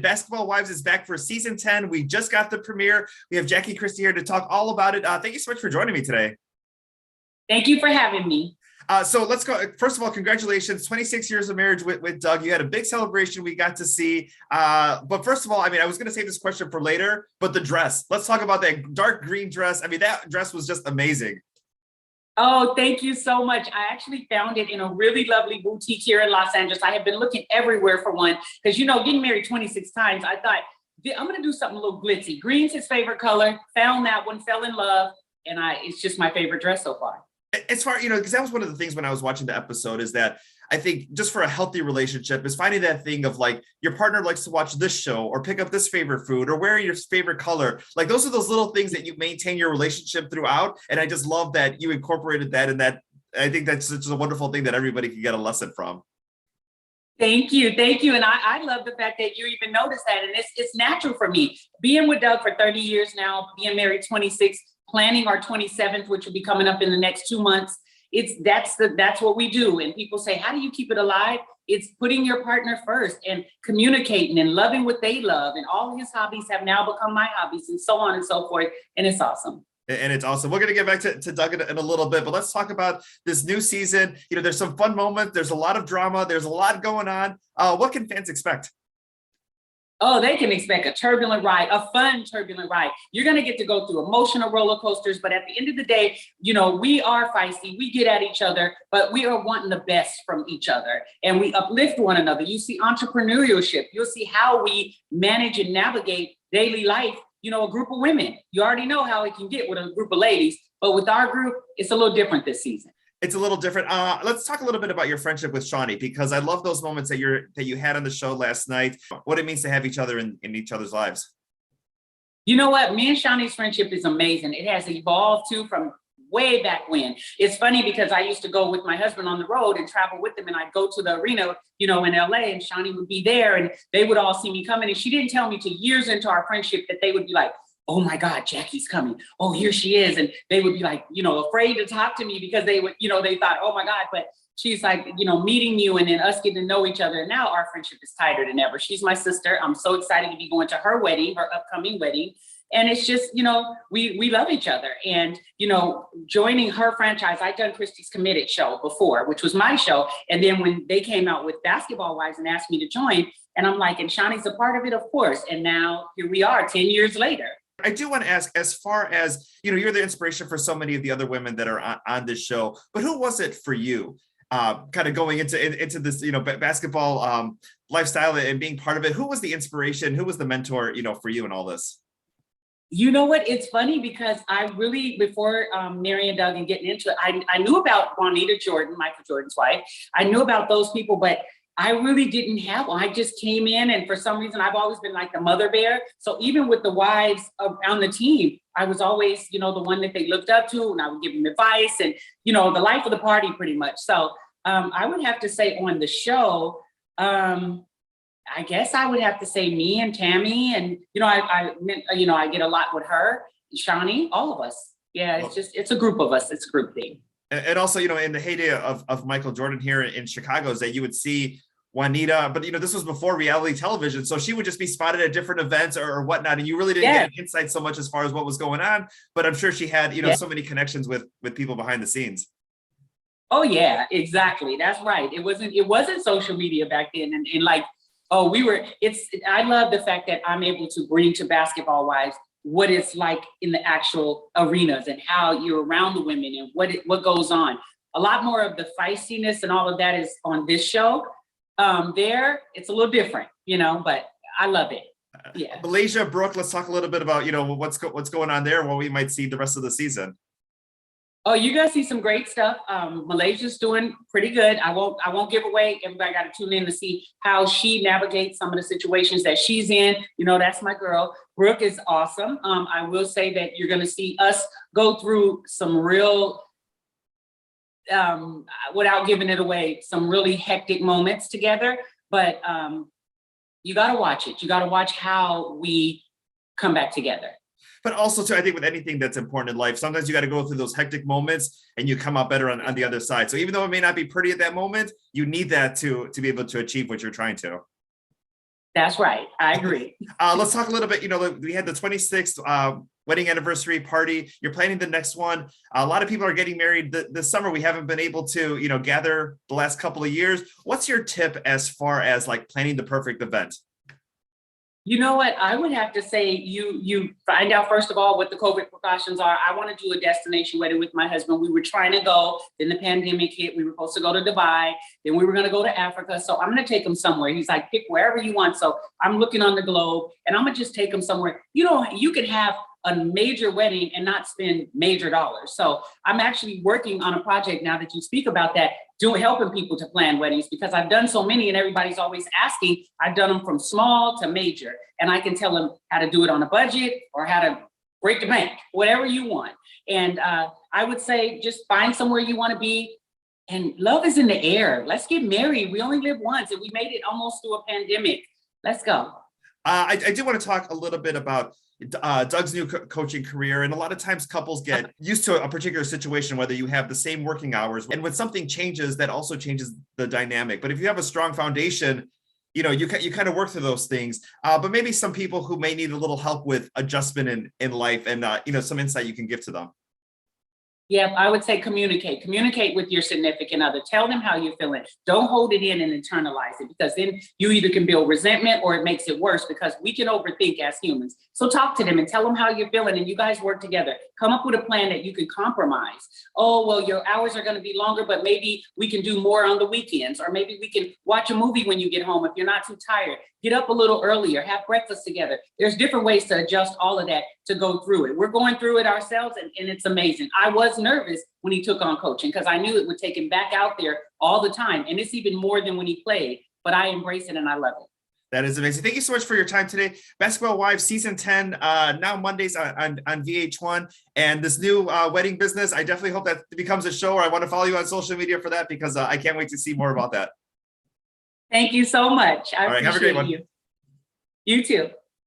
Basketball Wives is back for season 10. We just got the premiere. We have Jackie Christie here to talk all about it. Thank you so much for joining me today. Thank you for having me. So let's go. First of all, congratulations. 26 years of marriage with Doug. You had a big celebration we got to see. But first of all, I was going to save this question for later, but the dress. Let's talk about that dark green dress. That dress was just amazing. Oh, thank you so much. I actually found it in a really lovely boutique here in Los Angeles. I have been looking everywhere for one because, getting married 26 times, I thought, I'm going to do something a little glitzy. Green's his favorite color. Found that one, fell in love, and it's just my favorite dress so far. As far, because that was one of the things when I was watching the episode is that I think just for a healthy relationship is finding that thing of like your partner likes to watch this show or pick up this favorite food or wear your favorite color. Like those are those little things that you maintain your relationship throughout. And I just love that you incorporated that, and that I think that's such a wonderful thing that everybody can get a lesson from. Thank you. Thank you. And I love the fact that you even noticed that. And it's natural for me. Being with Doug for 30 years now, being married 26, planning our 27th, which will be coming up in the next 2 months. That's what we do. And people say, how do you keep it alive? It's putting your partner first and communicating and loving what they love. And all his hobbies have now become my hobbies, and so on and so forth. And it's awesome. And it's awesome. We're going to get back to Doug in a little bit, but let's talk about this new season. There's some fun moments. There's a lot of drama. There's a lot going on. What can fans expect? Oh, they can expect a turbulent ride, a fun, turbulent ride. You're going to get to go through emotional roller coasters. But at the end of the day, we are feisty. We get at each other, but we are wanting the best from each other. And we uplift one another. You see entrepreneurship. You'll see how we manage and navigate daily life. A group of women. You already know how it can get with a group of ladies. But with our group, it's a little different this season. It's a little different. Let's talk a little bit about your friendship with Shaunie, because I love those moments that you had on the show last night, what it means to have each other in each other's lives. You know what? Me and Shaunie's friendship is amazing. It has evolved too from way back when. It's funny because I used to go with my husband on the road and travel with him, and I'd go to the arena, in LA, and Shaunie would be there and they would all see me coming. And she didn't tell me till years into our friendship that they would be like, oh my God, Jackie's coming. Oh, here she is. And they would be like, afraid to talk to me because they would, they thought, oh my God. But she's like, meeting you and then us getting to know each other. And now our friendship is tighter than ever. She's my sister. I'm so excited to be going to her wedding, her upcoming wedding. And it's just, we love each other. And, joining her franchise, I'd done Christie's Committed show before, which was my show. And then when they came out with Basketball Wives and asked me to join, and I'm like, and Shaunie's a part of it, of course. And now here we are 10 years later. I do want to ask, as far as, you're the inspiration for so many of the other women that are on this show, but who was it for you? Kind of going into this, basketball lifestyle and being part of it. Who was the inspiration? Who was the mentor, for you in all this? You know what? It's funny because I really, before marrying Doug and getting into it, I knew about Juanita Jordan, Michael Jordan's wife. I knew about those people, but I really didn't have one. I just came in, and for some reason, I've always been like the mother bear. So even with the wives on the team, I was always, the one that they looked up to, and I would give them advice and, the life of the party pretty much. So I would have to say on the show, I guess I would have to say me and Tammy, and, I get a lot with her, Shaunie, all of us. Yeah, it's a group of us. It's a group thing. And also, in the heyday of Michael Jordan here in Chicago, is that you would see Juanita, but this was before reality television, so she would just be spotted at different events or whatnot, and you really didn't get an insight so much as far as what was going on. But I'm sure she had so many connections with people behind the scenes. Oh yeah, exactly. That's right. It wasn't social media back then, and like, I love the fact that I'm able to bring to Basketball Wives what it's like in the actual arenas and how you're around the women and what goes on. A lot more of the feistiness and all of that is on this show. There, it's a little different, but I love it. Yeah. Malaysia, Brooke, let's talk a little bit about, what's going on there and what we might see the rest of the season. Oh, you're gonna see some great stuff. Malaysia's doing pretty good. I won't give away. Everybody got to tune in to see how she navigates some of the situations that she's in. That's my girl. Brooke is awesome. I will say that you're gonna see us go through some real, without giving it away, some really hectic moments together. But you got to watch it. You got to watch how we come back together. But also, too, I think with anything that's important in life, sometimes you got to go through those hectic moments and you come out better on the other side. So even though it may not be pretty at that moment, you need that to be able to achieve what you're trying to. That's right. I agree. Let's talk a little bit. We had the 26th wedding anniversary party. You're planning the next one. A lot of people are getting married this summer. We haven't been able to, gather the last couple of years. What's your tip as far as like planning the perfect event? You know what? I would have to say you find out, first of all, what the COVID precautions are. I want to do a destination wedding with my husband. We were trying to go, then the pandemic hit. We were supposed to go to Dubai, then we were going to go to Africa. So I'm going to take him somewhere. He's like, pick wherever you want. So I'm looking on the globe and I'm going to just take him somewhere. You can have a major wedding and not spend major dollars. So I'm actually working on a project now that you speak about that, helping people to plan weddings, because I've done so many and everybody's always asking. I've done them from small to major, and I can tell them how to do it on a budget or how to break the bank, whatever you want. And I would say just find somewhere you want to be. And love is in the air. Let's get married. We only live once and we made it almost through a pandemic. Let's go. I do want to talk a little bit about Doug's new coaching career. And a lot of times couples get used to a particular situation, whether you have the same working hours, and when something changes, that also changes the dynamic. But if you have a strong foundation, you kind of work through those things. But maybe some people who may need a little help with adjustment in life, and some insight you can give to them. Yeah, I would say communicate with your significant other. Tell them how you're feeling. Don't hold it in and internalize it, because then you either can build resentment or it makes it worse, because we can overthink as humans. So talk to them and tell them how you're feeling, and you guys work together. Come up with a plan that you can compromise. Oh, well, your hours are going to be longer, but maybe we can do more on the weekends, or maybe we can watch a movie when you get home if you're not too tired. Get up a little earlier, have breakfast together. There's different ways to adjust all of that to go through it. We're going through it ourselves, and it's amazing. I was nervous when he took on coaching because I knew it would take him back out there all the time. And it's even more than when he played, but I embrace it and I love it. That is amazing. Thank you so much for your time today. Basketball Wives season 10, now Mondays on VH1, and this new wedding business. I definitely hope that becomes a show, or I want to follow you on social media for that, because I can't wait to see more about that. Thank you so much. I appreciate have a great one. You too.